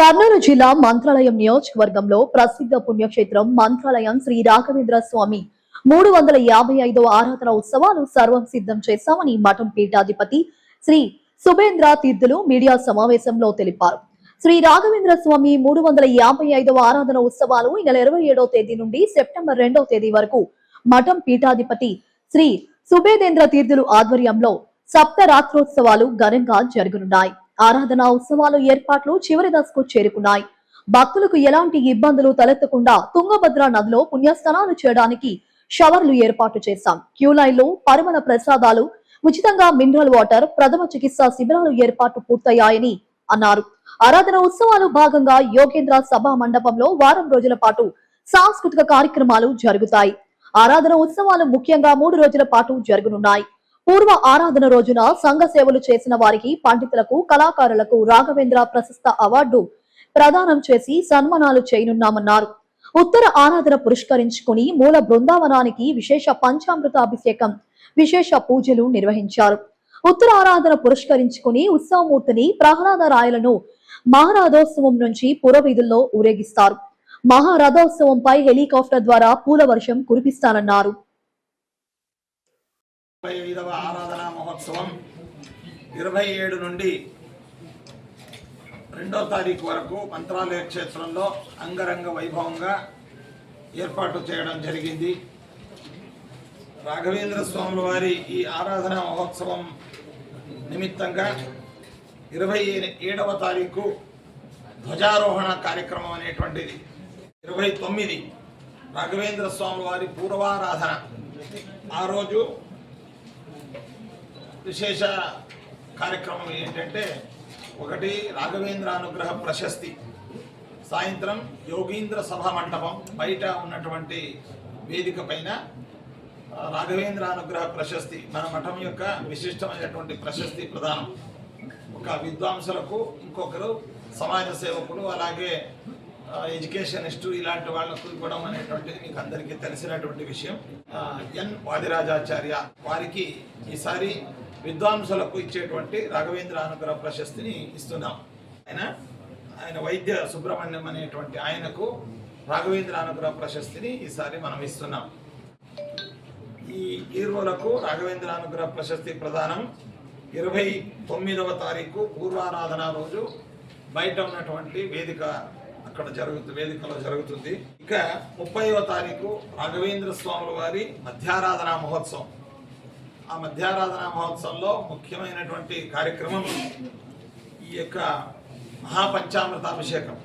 కర్నూలు జిల్లా మంత్రాలయం నియోజకవర్గంలో ప్రసిద్ధ పుణ్యక్షేత్రం మంత్రాలయం శ్రీ రాఘవేంద్ర స్వామి 355వ ఆరాధన ఉత్సవాలు సర్వం సిద్ధం చేశామని మఠం పీఠాధిపతి శ్రీ సుబేంద్ర తీర్థులు మీడియా సమావేశంలో తెలిపారు. శ్రీ రాఘవేంద్ర స్వామి 355వ ఆరాధన ఉత్సవాలు ఈ నెల 27వ తేదీ నుండి సెప్టెంబర్ 2వ తేదీ వరకు మఠం పీఠాధిపతి శ్రీ సుబేంద్ర తీర్థులు ఆధ్వర్యంలో సప్తరాత్రోత్సవాలు ఘనంగా జరగనున్నాయి. ఆరాధన ఉత్సవాలు ఏర్పాట్లు చివరి దశకు చేరుకున్నాయి. భక్తులకు ఎలాంటి ఇబ్బందులు తలెత్తకుండా తుంగభద్ర నదిలో పుణ్యస్నానాలు చేయడానికి షవర్లు ఏర్పాటు చేశాం. క్యూ లైన్లు, పరిమళ ప్రసాదాలు, ఉచితంగా మినరల్ వాటర్, ప్రథమ చికిత్సా శిబిరాలు ఏర్పాటు పూర్తయ్యాయని అన్నారు. ఆరాధన ఉత్సవాలు భాగంగా యోగేంద్ర సభా మండపంలో వారం రోజుల పాటు సాంస్కృతిక కార్యక్రమాలు జరుగుతాయి. ఆరాధన ఉత్సవాలు ముఖ్యంగా 3 రోజుల పాటు జరగనున్నాయి. పూర్వ ఆరాధన రోజున సంఘ సేవలు చేసిన వారికి, పండితులకు, కళాకారులకు రాఘవేంద్ర ప్రశస్త అవార్డు ప్రదానం చేసి సన్మానాలు చేయనున్నామన్నారు. ఉత్తర ఆరాధన పురస్కరించుకుని మూల బృందావనానికి విశేష పంచామృత అభిషేకం, విశేష పూజలు నిర్వహించారు. ఉత్తర ఆరాధన పురస్కరించుకుని ఉత్సవమూర్తిని ప్రహ్లాద రాయలను మహారథోత్సవం నుంచి పురవీధుల్లో ఊరేగిస్తారు. మహారథోత్సవంపై హెలికాప్టర్ ద్వారా పూల వర్షం కురిపిస్తానన్నారు. 25వ ఆరాధనా మహోత్సవం 27 నుండి 2వ తారీఖు వరకు మంత్రాలయ క్షేత్రంలో అంగరంగ వైభవంగా ఏర్పాటు చేయడం జరిగింది. రాఘవేంద్ర స్వాముల వారి ఈ ఆరాధనా మహోత్సవం నిమిత్తంగా 27వ తారీఖు ధ్వజారోహణ కార్యక్రమం అనేటువంటిది, 29 రాఘవేంద్ర స్వాముల వారి పూర్వారాధన. ఆ రోజు విశేష కార్యక్రమం ఏంటంటే, ఒకటి రాఘవేంద్ర అనుగ్రహ ప్రశస్తి. సాయంత్రం యోగీంద్ర సభ మండపం బయట ఉన్నటువంటి వేదిక పైన రాఘవేంద్ర అనుగ్రహ ప్రశస్తి, మన మఠం యొక్క విశిష్టమైనటువంటి ప్రశస్తి ప్రదానం. ఒక విద్వాంసులకు, ఇంకొకరు సమాజ సేవకులు, అలాగే ఎడ్యుకేషనిస్టు, ఇలాంటి వాళ్లకు ఇవ్వడం అనేటువంటిది మీకు అందరికీ తెలిసినటువంటి విషయం. ఎన్ వాదిరాజాచార్య వారికి ఈసారి విద్వాంసులకు ఇచ్చేటువంటి రాఘవేంద్ర అనుగ్రహ ప్రశస్తిని ఇస్తున్నాం. ఆయన వైద్య సుబ్రహ్మణ్యం అనేటువంటి ఆయనకు రాఘవేంద్ర అనుగ్రహ ప్రశస్తిని ఈసారి మనం ఇస్తున్నాం. ఈ ఈరువులకు రాఘవేంద్ర అనుగ్రహ ప్రశస్తి ప్రదానం 29వ తారీఖు పూర్వారాధన రోజు బయట ఉన్నటువంటి వేదికలో జరుగుతుంది. ఇక 30వ తారీఖు రాఘవేంద్ర స్వాముల వారి మధ్యారాధన మహోత్సవం. ఆ మధ్యారాధన మహోత్సవంలో ముఖ్యమైనటువంటి కార్యక్రమం ఈ యొక్క మహాపంచామృతాభిషేకం.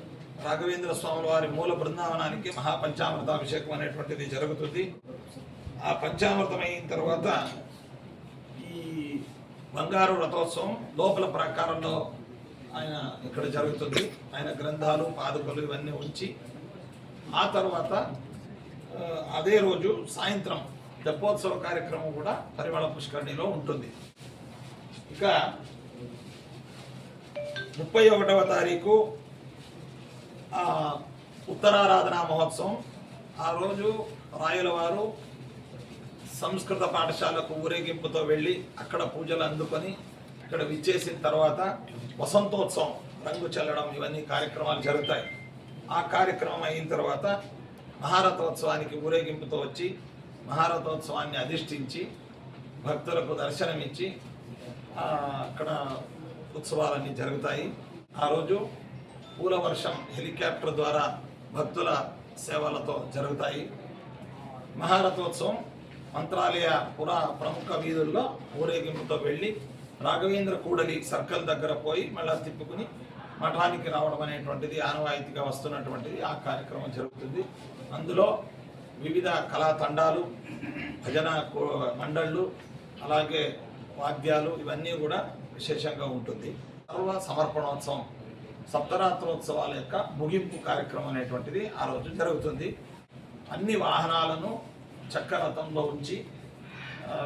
రాఘవేంద్ర స్వాముల వారి మూల బృందావనానికి మహాపంచామృతాభిషేకం అనేటువంటిది జరుగుతుంది. ఆ పంచామృతం అయిన తర్వాత ఈ బంగారు రథోత్సవం లోపల ప్రాకారంలో ఆయన ఇక్కడ జరుగుతుంది. ఆయన గ్రంథాలు, పాదుకలు ఇవన్నీ ఉంచి ఆ తర్వాత అదే రోజు సాయంత్రం తెప్పోత్సవ కార్యక్రమం కూడా పరిమళ పుష్కరిణిలో ఉంటుంది. ఇక 31వ తారీఖు ఉత్తరారాధన మహోత్సవం. ఆ రోజు రాయుల వారు సంస్కృత పాఠశాలకు ఊరేగింపుతో వెళ్ళి అక్కడ పూజలు అందుకొని ఇక్కడ విచ్చేసిన తర్వాత వసంతోత్సవం, రంగు చల్లడం, ఇవన్నీ కార్యక్రమాలు జరుగుతాయి. ఆ కార్యక్రమం అయిన తర్వాత మహారథోత్సవానికి ఊరేగింపుతో వచ్చి మహారథోత్సవాన్ని అధిష్ఠించి భక్తులకు దర్శనమిచ్చి అక్కడ ఉత్సవాలన్నీ జరుగుతాయి. ఆ రోజు పూల వర్షం హెలికాప్టర్ ద్వారా భక్తుల సేవలతో జరుగుతాయి. మహారథోత్సవం మంత్రాలయ ప్రముఖ వీధుల్లో ఊరేగింపుతో వెళ్ళి రాఘవేంద్ర కూడలి సర్కిల్ దగ్గర పోయి మళ్ళా తిప్పుకుని మఠానికి రావడం అనేటువంటిది ఆనవాయితీగా వస్తున్నటువంటిది. ఆ కార్యక్రమం జరుగుతుంది. అందులో వివిధ కళా తండాలు, భజన మండళ్ళు, అలాగే వాద్యాలు, ఇవన్నీ కూడా విశేషంగా ఉంటుంది. సర్వ సమర్పణోత్సవం, సప్తరాత్రోత్సవాల యొక్క ముగింపు కార్యక్రమం అనేటువంటిది ఆ రోజు జరుగుతుంది. అన్ని వాహనాలను చక్రరథంలో ఉంచి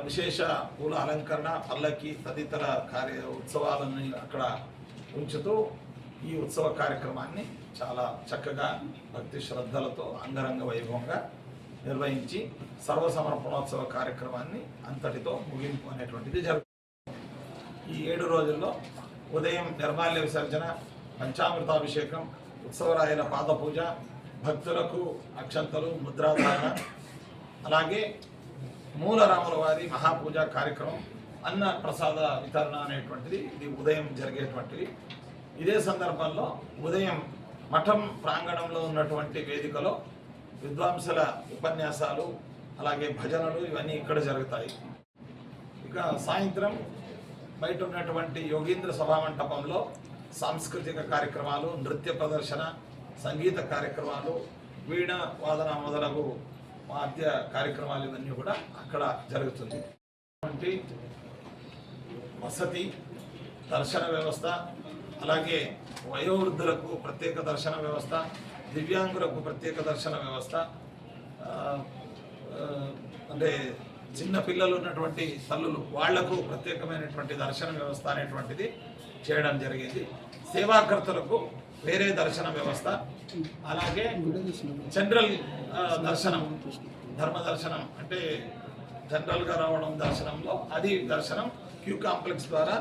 విశేష పూల అలంకరణ, పల్లకి తదితర ఉత్సవాలను అక్కడ ఉంచుతూ ఈ ఉత్సవ కార్యక్రమాన్ని చాలా చక్కగా భక్తి శ్రద్ధలతో అంగరంగ వైభవంగా నిర్వహించి సర్వసమర్పణోత్సవ కార్యక్రమాన్ని అంతటితో ముగింపు అనేటువంటిది జరుగుతుంది. ఈ 7 రోజుల్లో ఉదయం నిర్మాల్య విసర్జన, పంచామృతాభిషేకం, ఉత్సవరాయల పాదపూజ, భక్తులకు అక్షంతలు, ముద్రాధారణ, అలాగే మూలరాముల వారి మహాపూజ కార్యక్రమం, అన్న ప్రసాద వితరణ అనేటువంటిది ఇది ఉదయం జరిగేటువంటిది. ఇదే సందర్భంలో ఉదయం మఠం ప్రాంగణంలో ఉన్నటువంటి వేదికలో విద్వాంసుల ఉపన్యాసాలు, అలాగే భజనలు ఇవన్నీ ఇక్కడ జరుగుతాయి. ఇక సాయంత్రం బయట ఉన్నటువంటి యోగీంద్ర సభామంటపంలో సాంస్కృతిక కార్యక్రమాలు, నృత్య ప్రదర్శన, సంగీత కార్యక్రమాలు, వీణ వాదన మొదలగు వాద్య కార్యక్రమాలు ఇవన్నీ కూడా అక్కడ జరుగుతుంది. వసతి, దర్శన వ్యవస్థ, అలాగే వయోవృద్ధులకు ప్రత్యేక దర్శన వ్యవస్థ, దివ్యాంగులకు ప్రత్యేక దర్శన వ్యవస్థ, అంటే చిన్న పిల్లలు ఉన్నటువంటి తల్లులు వాళ్లకు ప్రత్యేకమైనటువంటి దర్శన వ్యవస్థ అనేటువంటిది చేయడం జరిగింది. సేవాకర్తలకు వేరే దర్శన వ్యవస్థ, అలాగే జనరల్ దర్శనం, ధర్మ దర్శనం అంటే జనరల్గా రావడం దర్శనంలో అది దర్శనం క్యూ కాంప్లెక్స్ ద్వారా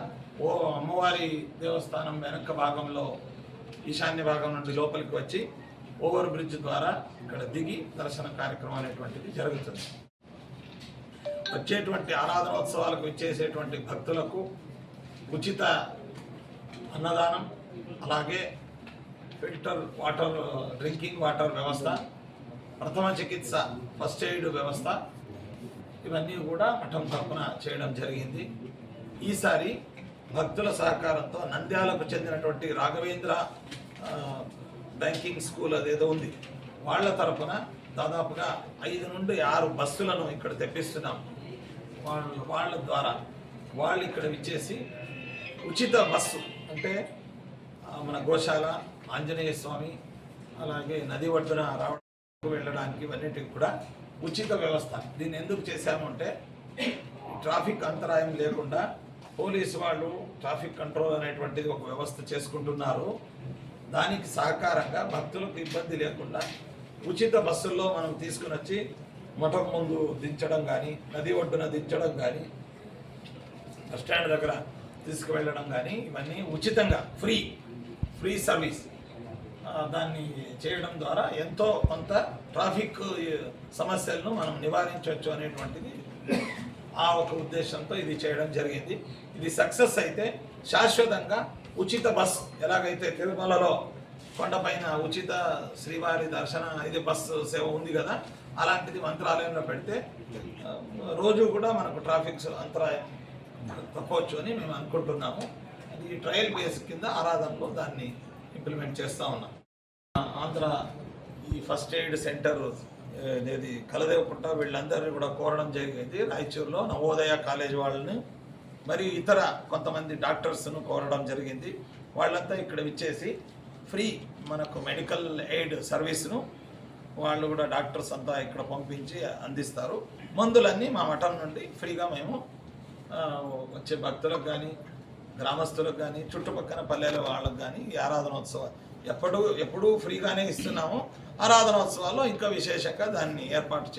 అమ్మవారి దేవస్థానం వెనక భాగంలో ఈశాన్య భాగం నుండి లోపలికి వచ్చి ఓవర్ బ్రిడ్జ్ ద్వారా ఇక్కడ దిగి దర్శన కార్యక్రమం అనేటువంటిది జరుగుతుంది. వచ్చేటువంటి ఆరాధనోత్సవాలకు ఇచ్చేసేటువంటి భక్తులకు ఉచిత అన్నదానం, అలాగే ఫిల్టర్ వాటర్, డ్రింకింగ్ వాటర్ వ్యవస్థ, ప్రథమ చికిత్స, ఫస్ట్ ఎయిడ్ వ్యవస్థ ఇవన్నీ కూడా మఠం తరపున చేయడం జరిగింది. ఈసారి భక్తుల సహకారంతో నంద్యాలకు చెందినటువంటి రాఘవేంద్ర బ్యాంకింగ్ స్కూల్ అదేదో ఉంది, వాళ్ళ తరపున దాదాపుగా 5 నుండి 6 బస్సులను ఇక్కడ తెప్పిస్తున్నాం. వాళ్ళ ద్వారా వాళ్ళు ఇక్కడ విచ్చేసి ఉచిత బస్సు అంటే మన గోశాల, ఆంజనేయ స్వామి, అలాగే నది ఒడ్డున రావడానికి వెళ్ళడానికి ఇవన్నిటికి కూడా ఉచిత వ్యవస్థ. దీన్ని ఎందుకు చేశామంటే ట్రాఫిక్ అంతరాయం లేకుండా పోలీసు వాళ్ళు ట్రాఫిక్ కంట్రోల్ అనేటువంటిది ఒక వ్యవస్థ చేసుకుంటున్నారు. దానికి సహకారంగా భక్తులకు ఇబ్బంది లేకుండా ఉచిత బస్సుల్లో మనం తీసుకుని వచ్చి మఠం ముందు దించడం కానీ, నది ఒడ్డున దించడం కానీ, బస్టాండ్ దగ్గర తీసుకువెళ్ళడం కానీ ఇవన్నీ ఉచితంగా ఫ్రీ సర్వీస్ దాన్ని చేయడం ద్వారా ఎంతో కొంత ట్రాఫిక్ సమస్యలను మనం నివారించవచ్చు అనేటువంటిది ఆ ఒక ఉద్దేశంతో ఇది చేయడం జరిగింది. ఇది సక్సెస్ అయితే శాశ్వతంగా ఉచిత బస్, ఎలాగైతే తిరుమలలో కొండపైన ఉచిత శ్రీవారి దర్శన ఇది బస్సు సేవ ఉంది కదా, అలాంటిది మంత్రాలయంలో పెడితే రోజు కూడా మనకు ట్రాఫిక్ అంతరాయం తప్పవచ్చు అని మేము అనుకుంటున్నాము. అది ట్రయల్ బేస్ కింద ఆరాధనలో దాన్ని ఇంప్లిమెంట్ చేస్తూ ఉన్నాం. ఆంధ్ర ఈ ఫస్ట్ ఎయిడ్ సెంటర్ అనేది కలదేవకుంట వీళ్ళందరినీ కూడా కోరడం జరిగింది. రాయచూరులో నవోదయ కాలేజ్ వాళ్ళని మరియు ఇతర కొంతమంది డాక్టర్స్ను కోరడం జరిగింది. వాళ్ళంతా ఇక్కడ విచ్చేసి ఫ్రీ మనకు మెడికల్ ఎయిడ్ సర్వీస్ను వాళ్ళు కూడా డాక్టర్స్ అంతా ఇక్కడ పంపించి అందిస్తారు. మందులన్నీ మా మఠం నుండి ఫ్రీగా మేము వచ్చే భక్తులకు కానీ, గ్రామస్తులకు కానీ, చుట్టుపక్కల పల్లెల వాళ్ళకు కానీ ఈ ఆరాధనోత్సవం ఎప్పుడూ ఫ్రీగానే ఇస్తున్నాము. ఆరాధనోత్సవాల్లో ఇంకా విశేషంగా దాన్ని ఏర్పాటు